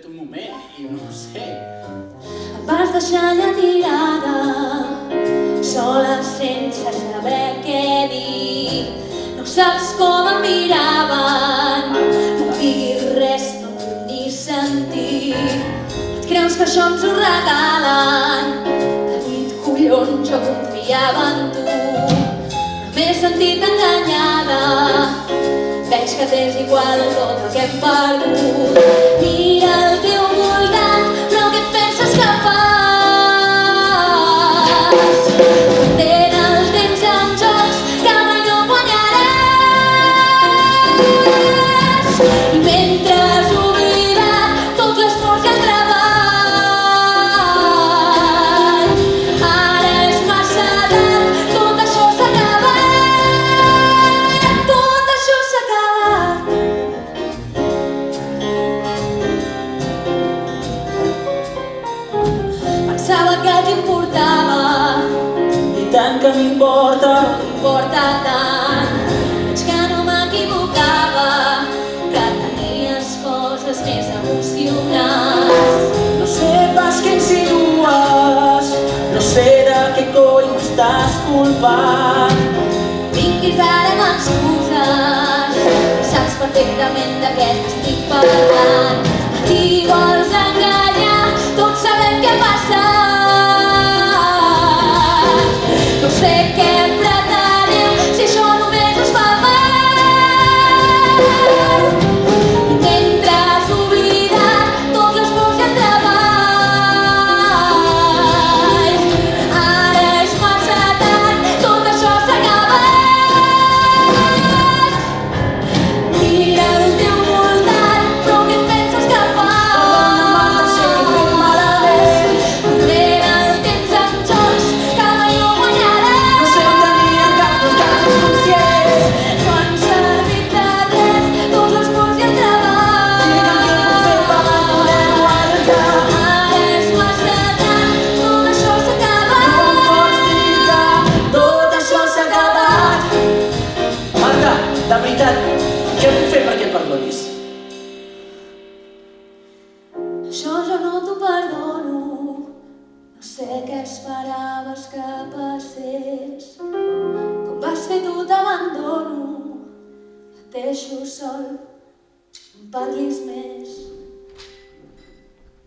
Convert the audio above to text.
fet un moment i no ho sé. Em vas deixar allà tirada, sola sense saber què dir. No saps com em miraven, no diguis res, no vull ni sentir. Et creus que això ens ho regalen? T'ha dit collons, jo confiava en tu. M'he sentit enganyada, veig que t'és igual tot el que hem perdut. Mira el teu voltant, però què et penses que fas? Perdent el temps en jocs que mai no guanyaràs. I mentre has oblidat tots l'esforç i el treball, ara és massa tard, tot això s'ha acabat. Tot això s'ha acabat. Pensava que t'importava, I tant que m'importa, t'importa tant. Veig que no m'equivocava, que tenies coses més emocionants. no sé pas què insinues, no sé de què coi m'estàs culpant. Vinguis ara amb excuses, saps perfectament de què t'estic parlant. A qui vols enganyar? Tots sabem què ha passat. No sé què preteneu, si això només us fa mal. I mentre has oblidat tot l'esforç i el treball, ara és massa tard, tot això s'ha acabat. Mira el teu voltant, però què et penses que fas? Perdent el temps en jocs que mai no guanyaràs. No sé on tenia cap dels casos conscients. No han servit de res tots l'esforç i el treball. Ara és massa tard, tot això s'ha acabat. Tot això s'ha acabat. Marta, de veritat, què puc fer perquè em perdonis? Això jo no t'ho perdono. No sé què esperaves que passés. Com vas fer tu t'abandono. Et deixo sol, no em parlis més.